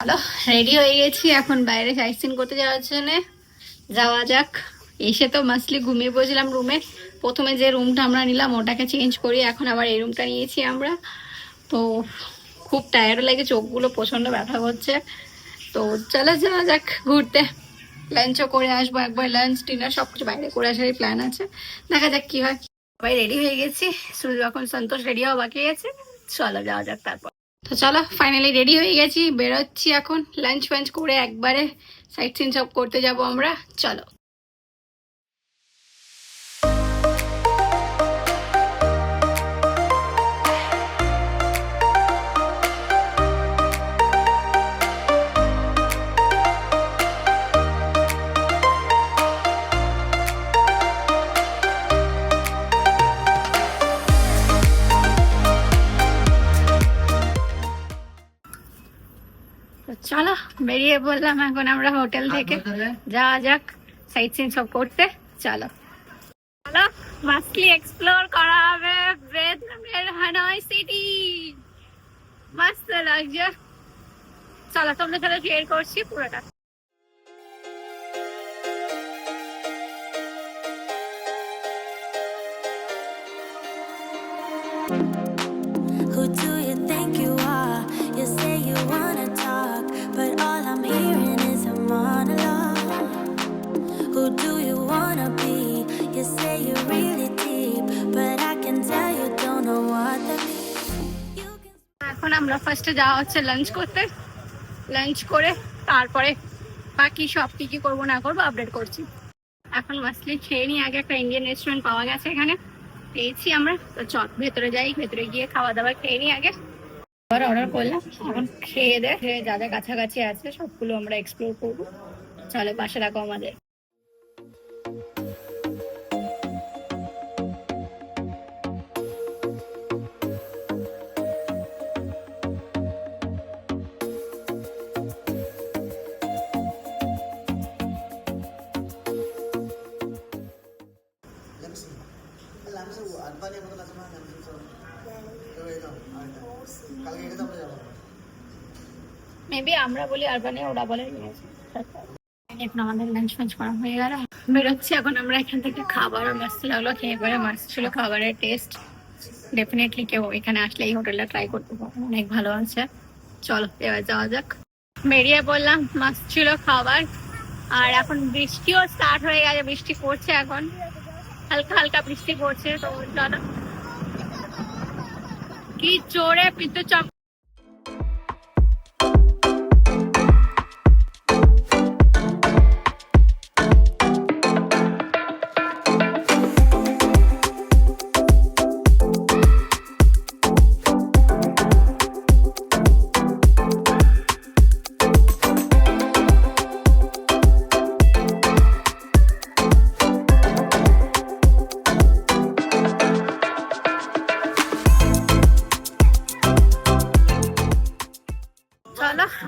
Hello, ready হয়ে গেছি, এখন বাইরে সাইট সিন করতে যাওয়ার জন্য। যাওয়া যাক। এসে তো মাসলি ঘুমিয়ে পড়েছিলাম রুমে। প্রথমে যে রুমটা আমরা নিলাম ওটাকে চেঞ্জ করি, এখন আবার এই রুমটা নিয়েছি আমরা। তো খুব টায়ার্ড লাগে, চোখগুলো প্রচন্ড ব্যথা করছে। তো চলো যাওয়া যাক ঘুরতে। লাঞ্চও করে আসবো, একবার লাঞ্চ ডিনার সবকিছু বাইরে করে আসারই প্ল্যান আছে। দেখা যাক কি হয়। সবাই রেডি হয়ে গেছি, শুধু এখন সন্তোষ রেডি হওয়া বাকি আছে। চলো যাওয়া যাক তারপর। তো চলো ফাইনালি রেডি হয়ে গেছি, বেরোচ্ছি এখন। লাঞ্চ ফাঞ্চ করে একবারে সাইট সিন সব করতে যাব আমরা। চলো। তো চলো বেরিয়ে পড়লাম এখন আমরা হোটেল থেকে। যাওয়া যাক সাইট সিন সব করতে। চলো চলো মাস্টলি এক্সপ্লোর করা হবে ভিয়েতনামের হানয় সিটি। মস্ত লাগছে। চলো তোমাদের সাথে শেয়ার করছি পুরোটা। Who do you think you are? You say you wanna talk, but all I'm hearing is a monologue. Who do you wanna be? You say you're really deep, but I can tell you don't know what that means. You can... এখন আমরা ফার্স্টে যাওয়া হচ্ছে lunch করতে। Lunch করে তারপরে বাকি সব কি করবো না করবো আপডেট করছি। এখন মাসলি খেয়ে নিয়ে আগে একটা ইন্ডিয়ান রেস্টুরেন্ট পাওয়া গেছে এখানে, পেয়েছি আমরা। তো চল ভেতরে যাই, ভেতরে গিয়ে খাওয়া দাওয়া খেয়ে নিই আগে। আবার অর্ডার করলাম, এখন খেয়ে যা যা কাছাকাছি আছে সবগুলো আমরা এক্সপ্লোর করবো। চলো পাশে রাখো আমাদের। মেবি আমরা বলি আরবানে, ওরা বলে এখন আমাদের লাঞ্চ ফাঞ্চ করা হয়ে গেল, বেরোচ্ছি এখন আমরা এখান থেকে। খাবার মস্ত লাগলো, খেয়ে পরে মস্ত ছিল খাবারের টেস্ট। ডেফিনেটলি কেউ এখানে আসলে এই হোটেলটা ট্রাই করতে পারো, অনেক ভালো আছে। চলো এবার যাওয়া যাক। বেরিয়ে পড়লাম, মস্ত ছিল খাবার। আর এখন বৃষ্টিও স্টার্ট হয়ে গেছে, বৃষ্টি পড়ছে এখন, হালকা হালকা বৃষ্টি পড়ছে। তো চলো, কি জোরে বিদ্যুৎ চমক।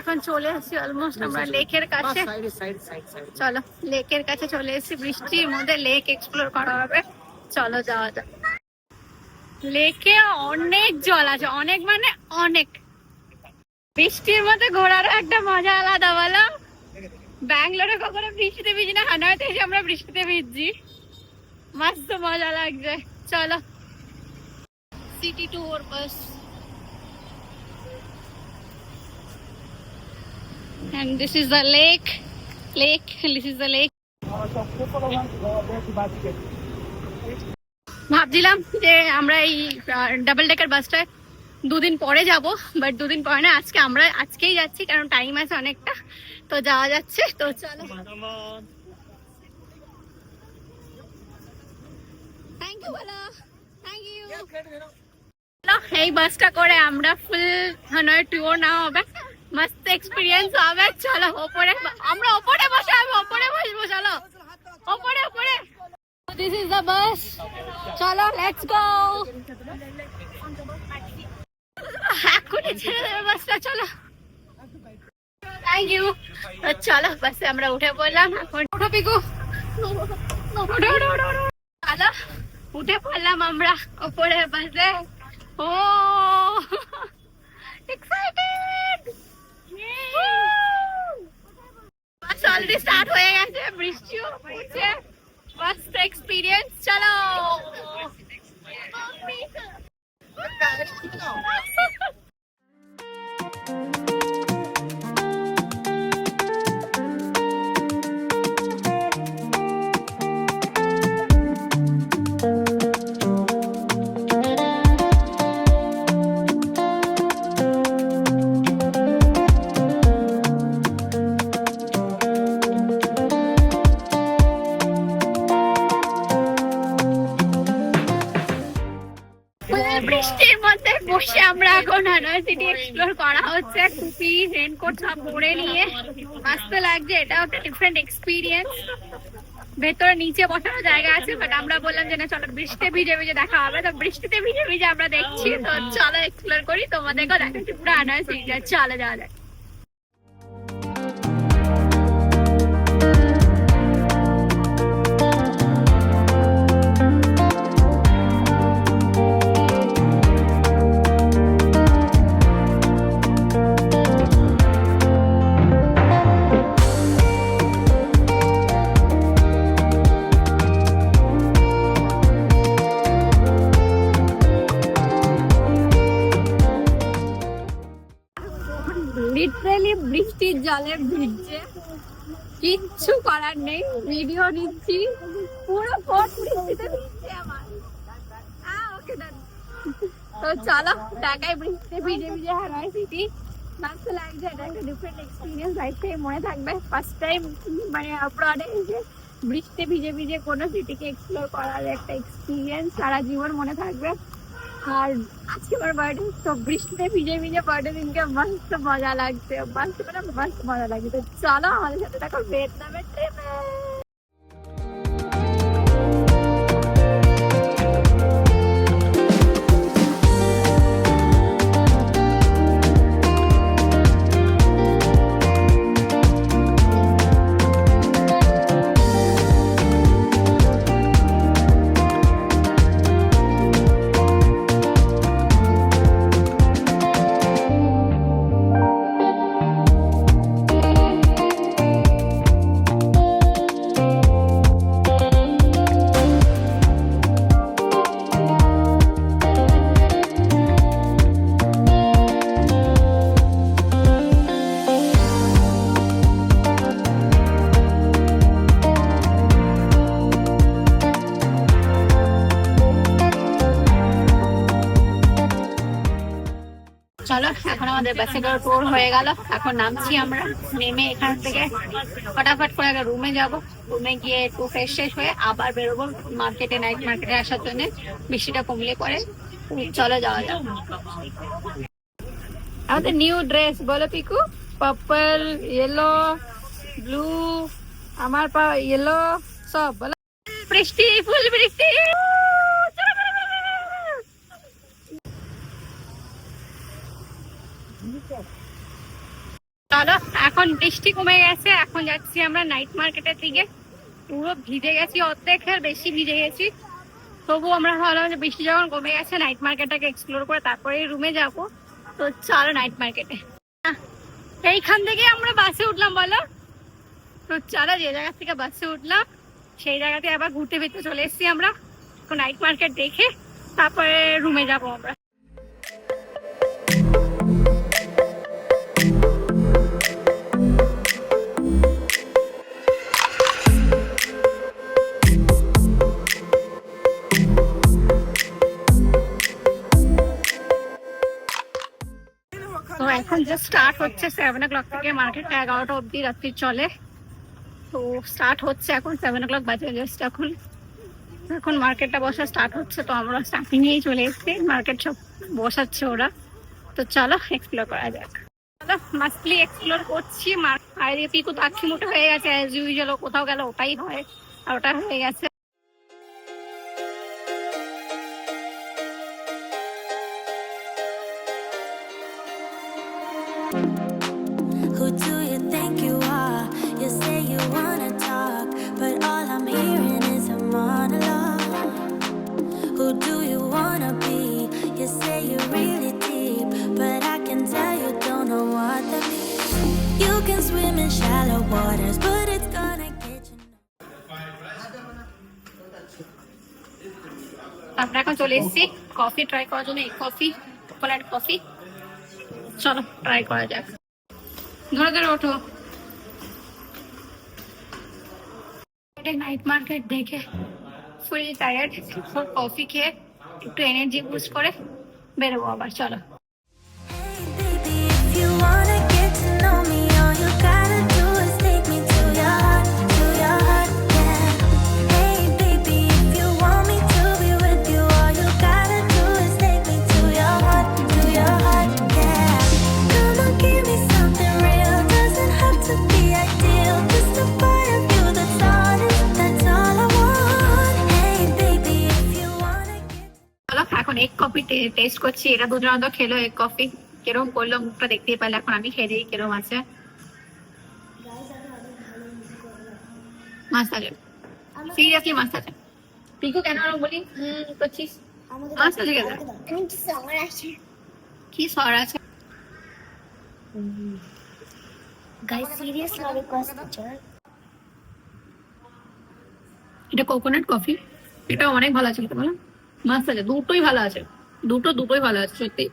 এখন চলে এসেছি অলমোস্ট আমরা লেকের কাছে। চলো লেকের কাছে চলে এসেছি, বৃষ্টির মধ্যে লেক এক্সপ্লোর করা হবে। চলো যাওয়া যাক। লেকে অনেক জল আছে, অনেক মানে অনেক। বৃষ্টির মধ্যে ঘোরারও একটা মজা আলাদা, বলো? ব্যাঙ্গালোরে কখনো বৃষ্টিতে ভিজি না, হানয়তে এসে আমরা বৃষ্টিতে ভিজছি, মস্ত মজা লাগছে। চলো city tour bus. And this is the lake. This is the lake. ভাবছিলাম যে আমরা এই ডাবল ডেকার বাসটায় দুদিন পরে যাব, বাট দুদিন পরে না, আজকেই যাচ্ছি, কারণ টাইম আছে অনেকটা। তো যাওয়া যাচ্ছে। তো চলো, থ্যাংক ইউ বলো, থ্যাংক ইউ। এই বাসটা করে আমরা ফুল হানয় ট্যুর নেওয়া হবে, মস্ত এক্সপিরিয়েন্স হবে। চলো ওপরে, আমরা ওপরে বসে, আমি ওপরে বসবো। চলো ওপরে ওপরে। This is the bus. চলো লেটস গো। এখনই ছেড়ে দেবে বাসটা। চলো, থ্যাংক ইউ। চলো বাসে আমরা উঠে পড়লাম। এখন উঠো পিকু, চলো উঠে পড়লাম আমরা ওপরে বাসে। ও এক্সাইটেড। অলরেডি স্টার্ট হয়ে গেছে, বৃষ্টিও পড়ছে, ফার্স্ট এক্সপিরিয়েন্স। চলো বৃষ্টির মধ্যে বসে আমরা এখন হানয় সিটি এক্সপ্লোর করা হচ্ছে, টুপি রেনকোট সব পরে নিয়ে আসতে লাগছে। এটাও একটা ডিফারেন্ট এক্সপিরিয়েন্স। ভেতরে নিচে বসানোর জায়গা আছে, বাট আমরা বললাম যে না চলো বৃষ্টিতে ভিজে ভিজে দেখা হবে, তো বৃষ্টিতে ভিজে ভিজে আমরা দেখছি। তো চলো এক্সপ্লোর করি, তোমাদেরকেও দেখাচ্ছি পুরো হানয় সিটি। চলো যাওয়া যায়। লিটারালি বৃষ্টির জলে ভিজছে, কিচ্ছু করার নেই, ভিডিও নিচ্ছি, পুরো ফোর্ট বৃষ্টিতে ভিজছে আমার। ওকে ডান। তো চলো ঢাকায় বৃষ্টিতে ভিজে ভিজে হানয় সিটি মাস্ত লাগছে। এটা একটা ডিফারেন্ট এক্সপিরিয়েন্স, লাইফ টাইম মনে থাকবে। ফার্স্ট টাইম মানে অ্যাব্রডে এসে বৃষ্টিতে ভিজে ভিজে কোনো সিটিকে এক্সপ্লোর করার একটা এক্সপিরিয়েন্স সারা জীবন মনে থাকবে। আর আজকে আমার বার্থডে, তো বৃষ্টিতে ভিজে ভিজে বার্থডে দিনকে মস্ত মজা লাগছে, মস্ত মজা লাগছে। তো চলো আমাদের সাথে দেখো ভিয়েতনামের ট্রিপে। চলো এখন আমাদের বাসে করে ট্যুর হয়ে গেল, এখন নামছি আমরা। নেমে এখান থেকে ফটাফট করে রুমে যাব, রুমে গিয়ে একটু ফ্রেশ শেষ হয়ে আবার বেরোবো মার্কেটে, নাইট মার্কেটে আসার জন্য, বৃষ্টিটা কমলে পরে। চলো যাওয়া যাক। আমাদের নিউ ড্রেস বলো পিকু, পার্পল, ইয়েলো, ব্লু, আমার পা ইয়েলো সব বলো। বৃষ্টি, ফুল বৃষ্টি। চলো এখন বৃষ্টি কমে গেছে, এখন যাচ্ছি আমরা নাইট মার্কেটের দিকে। পুরো ভিজে গেছি, অর্ধেকের বেশি ভিজে গেছি, তবু আমরা ভাবলাম যে বৃষ্টি যখন কমে গেছে নাইট মার্কেটটাকে এক্সপ্লোর করে তারপরে রুমে যাব। তো চলো নাইট মার্কেটে। এইখান থেকে আমরা বাসে উঠলাম বলো। তো চলো যে জায়গা থেকে বাসে উঠলাম সেই জায়গাতে আবার ঘুরতে ফিরতে চলে এসেছি আমরা। নাইট মার্কেট দেখে তারপরে রুমে যাবো আমরা। তো এখন জাস্ট স্টার্ট হচ্ছে 7 o'clock থেকে, মার্কেটটা 11টা অব্দি রাত্রি চলে। তো স্টার্ট হচ্ছে এখন 7 o'clock বাজে জাস্ট এখন মার্কেটটা বসা স্টার্ট হচ্ছে। তো আমরা স্টার্টিং এই চলে এসেছি, মার্কেট সব বসাচ্ছে ওরা। তো চলো এক্সপ্লোর করা যাক। চলো মাস্টলি এক্সপ্লোর করছি। আর পিকু তো আক্ষি মুঠো হয়ে গেছে, অ্যাজ ইউজুয়াল কোথাও গেলে ওটাই হয়, আর ওটা হয়ে গেছে। Who do you think you are? You say you wanna talk, but all I'm hearing is a monologue. Who do you wanna be? You say you're really deep, but I can tell you don't know what that means. You can swim in shallow waters, but আমরা এখন চলে এসেছি coffee try করার জন্য। এই coffee, coconut coffee, চলো try করা যাক। ধরে ধরে ওঠো। নাইট মার্কেট দেখে ফুল টায়ার্ড, কফি খেয়ে একটু এনার্জি বুস্ট করে বেরোবো আবার। চলো। Baby, if you wanna get to know me, all you gotta do is take me to your heart, yeah. Hey, baby, if you want me to be with you, all you gotta do is take me to your heart, yeah. Come on, give me something real, doesn't have to be ideal, just a part of you that's honest, that's all I want. Hey, baby, if you wanna get চলো এখন এক coffee test করছি। এটা দুজন তো খেলো এক coffee, কিরম করলো মুখটা দেখতেই পারলে। এখন আমি খেয়ে দিই কিরম আছে। মাস্ত আছে, সিরিয়াসলি মাস্ত আছে। পিকু কেন বলি করছিস? মাস্ত আছে। কি সর আছে? Guys, seriously, I request picture. এটা কোকোনাট কফি, এটা অনেক ভালো আছে। বলো মাস্ত আছে, দুটোই ভালো আছে, দুটোই ভালো আছে সত্যি।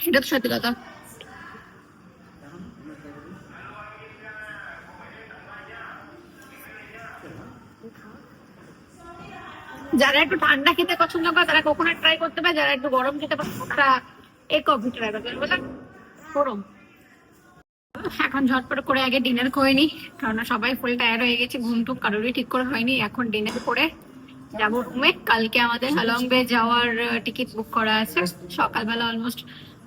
এটা তো সত্যি কথা। যারা একটু ঠান্ডা খেতে পছন্দ করে তারা কোকোনাট ট্রাই করতে পারে, যারা একটু গরম খেতে পছন্দ তারা এই কফি ট্রাই করতে পারে। বুঝলেন? গরম। এখন ঝটপট করে আগে ডিনার করে নি, কারণ সবাই ফুল টায়ার্ড হয়ে গেছে, ঘুম টুম কারোরই ঠিক করে হয়নি। এখন ডিনার করে যাবো রুমে। কালকে আমাদের হালং বে যাওয়ার টিকিট বুক করা আছে। সকালবেলা অলমোস্ট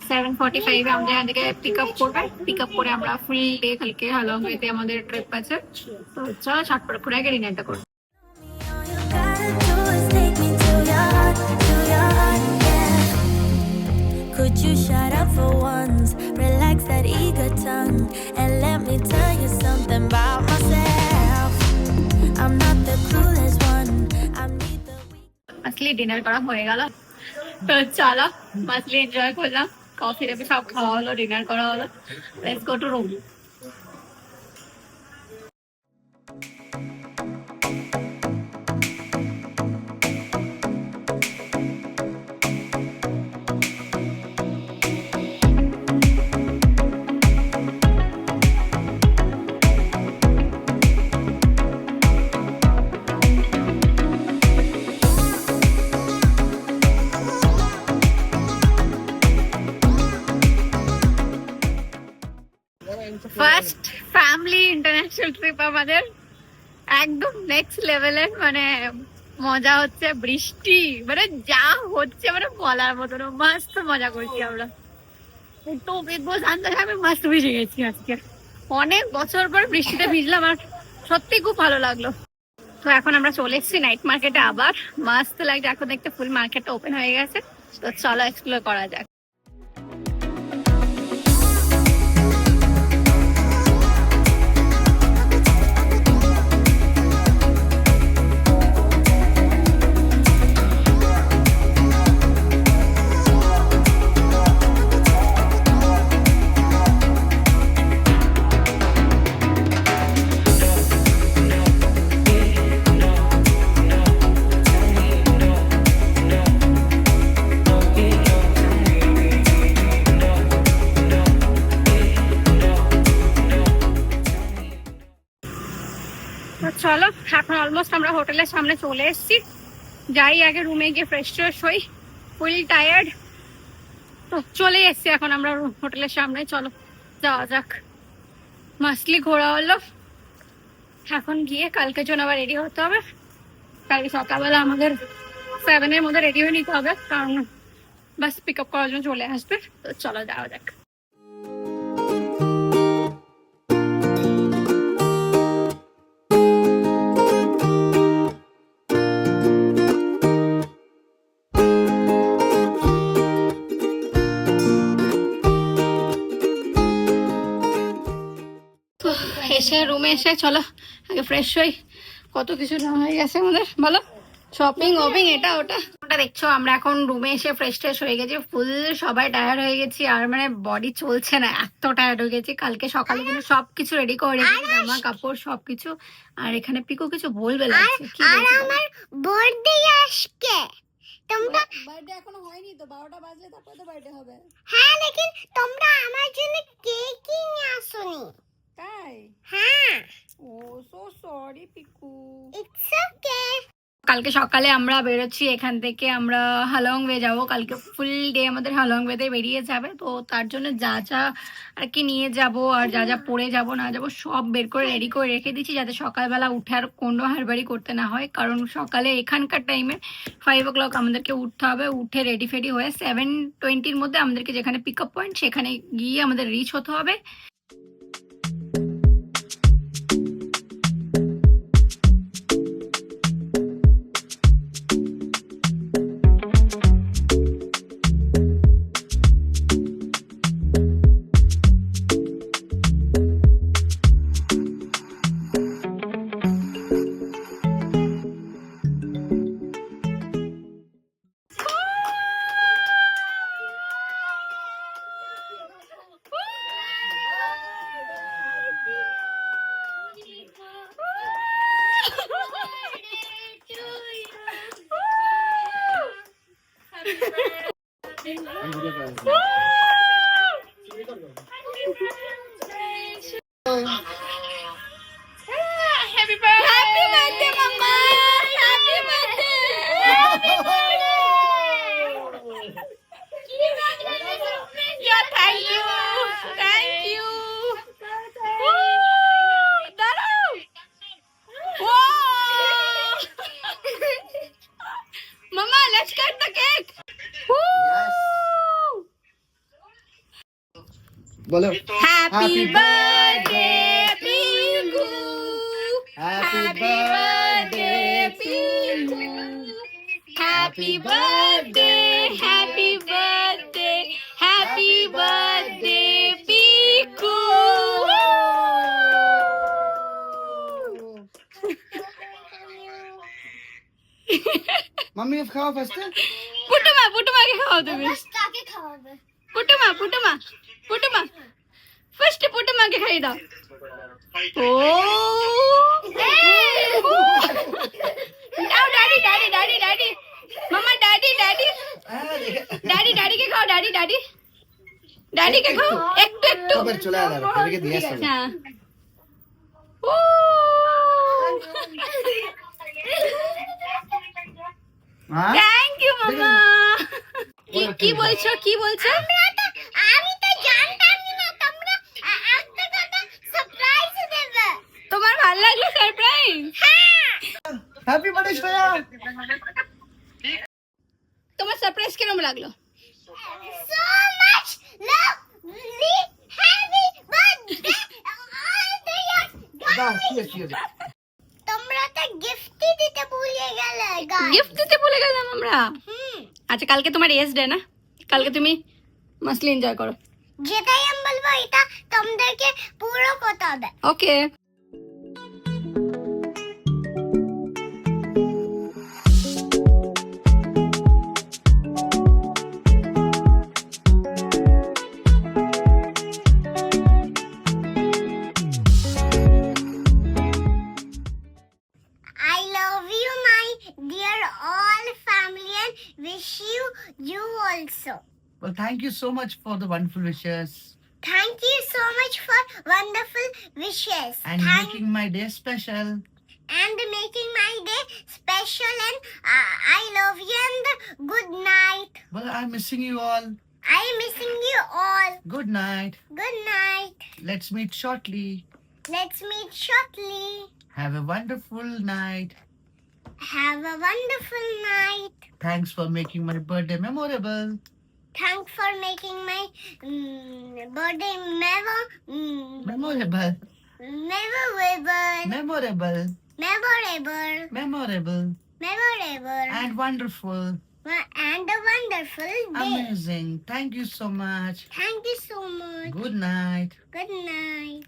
7:45 আমাদের এখান থেকে পিক আপ করবে। পিক আপ করে আমরা ফুল ডে কালকে হালং বেতে আমাদের ট্রিপ আছে। তো চলো ঝটপট করে আগে ডিনারটা করবো। All you gotta do is take me to your heart, yeah. Could you shut up for once, relax that eager tongue, and let me tell you something about myself. I'm not the clueless one, I'm neither weak. মাছলি dinner করা হয়ে গেল, তো চলো মাছলি enjoy করলাম। Coffee toffee সব খাওয়া হলো, ডিনার করা হলো। Let's go to room. First family international trip আমাদের, একদম নেক্সট লেভেলের। মানে মজা হচ্ছে, বৃষ্টি মানে যা হচ্ছে মানে বলার মতন মাস্ত মজা করছি আমরা। তো বিগ বস আন্দাজে আমি মাস্ত ভিজে গেছি আজকে, অনেক বছর পর বৃষ্টিতে ভিজলাম আর সত্যি খুব ভালো লাগলো। তো এখন আমরা চলে এসেছি নাইট মার্কেটে, আবার মাস্ত লাগছে। এখন দেখতে ফুল মার্কেটটা ওপেন হয়ে গেছে, তো চলো এক্সপ্লোর করা যাক। চলো এখন অলমোস্ট আমরা হোটেলের সামনে চলে এসেছি। যাই আগে রুমে গিয়ে ফ্রেশ ট্রেশ হই, ফুল টায়ার্ড। তো চলে এসেছি এখন আমরা হোটেলের সামনে, চলো যাওয়া যাক। মাসলি ঘোরা হলো, এখন গিয়ে কালকের জন্য আবার রেডি হতে হবে। কালকে সকালবেলা আমাদের 7 মধ্যে রেডি হয়ে নিতে হবে, কারণ বাস পিক আপ করার জন্য চলে আসবে। তো চলো যাওয়া যাক। এসে রুমে এসে চলো আগে ফ্রেশ হই। কত কিছু না হয়ে গেছে আমাদের, বলো শপিং ওপিং এটা ওটা ওটা দেখছো আমরা এখন রুমে এসে ফ্রেশ ট্রেশ হয়ে গেছি, ফুল সবাই টায়ার্ড হয়ে গেছি, আর মানে বডি চলছে না, এত টায়ার্ড হয়ে গেছি। কালকে সকালে কিন্তু সবকিছু রেডি করে রেখেছি, জামা কাপড় সবকিছু। আর এখানে পিকো কিছু বলবে লাগছে, কি বলছে? আমার বার্থডে আজকে। তোমরা বার্থডে এখনো হয়নি তো, 12টা বাজলে তারপরে তো বার্থডে হবে। হ্যাঁ, লেকিন তোমরা আমার জন্য কেক নিয়ে আসোনি। তাই? হ্যাঁ, oh so sorry Piku. It's okay. কালকে সকালে আমরা বেরোচ্ছি এখান থেকে, আমরা হালং ওয়ে যাবো। কালকে ফুল ডে আমাদের হালং ওয়েতে বেরিয়ে যাবে, তো তার জন্য যা যা আর কি নিয়ে যাব আর যা যা পরে যাব না যাব সব বের করে রেডি করে রেখে দিচ্ছি, যাতে সকালবেলা উঠে আর কোনো হাড়বাড়ি করতে না হয়। কারণ সকালে এখানকার টাইমে 5 o'clock আমাদেরকে উঠতে হবে, উঠে রেডি ফেডি হয়ে 7:20-র মধ্যে আমাদেরকে যেখানে পিক আপ পয়েন্ট সেখানে গিয়ে আমাদের রিচ হতে হবে। Happy birthday, Mama! Happy birthday! Yeah, thank you. Thank you. দাঁড়াও। Mama, let's cut the cake. बोलो Happy birthday, Pingu. Happy birthday, Pingu. Happy birthday, happy birthday, happy birthday, Pingu. Mummy खाओ first पुटुमा के खाओ তুমি। কাকে খাওয়াবে? पुटुमा फर्स्ट पुटुमा के खाई दाও। ও দাও ড্যাডি মামা ড্যাডি के खाओ डैडी के खाओ একটু खबर चला आ रहा है दिया सब হ্যাঁ। ও हां থ্যাংক ইউ মামা। কি বলছো আমি তো জানতাম না তোমরা একটা কথা সারপ্রাইজ দেবে। তোমার ভালো লাগলো সারপ্রাইজ? हैप्पी बर्थडे श्रेया তোমার সারপ্রাইজ কিরকম লাগলো? So much lovely happy birthday all the years. वाह cheers তোমরা তো গিফট দিতে ভুলে গেলে গাইস। গিফট দিতে ভুলে গেলাম আমরা। আচ্ছা কালকে তোমার এস ডে না, কালকে তুমি মাসলি এনজয় করো। যেটাই আমি বলবো এটা তোমাদেরকে পুরো করতে হবে। ওকে। I love you my dear all family and wish you also. well thank you so much for the wonderful wishes Thank you so much for wonderful wishes. and making my day special and making my day special and I love you and good night. well I'm missing you all I am missing you all. good night Good night. let's meet shortly Let's meet shortly. have a wonderful night Have a wonderful night. thanks for making my birthday memorable Thanks for making my birthday memorable memorable and wonderful and a wonderful day. amazing thank you so much Thank you so much. good night Good night.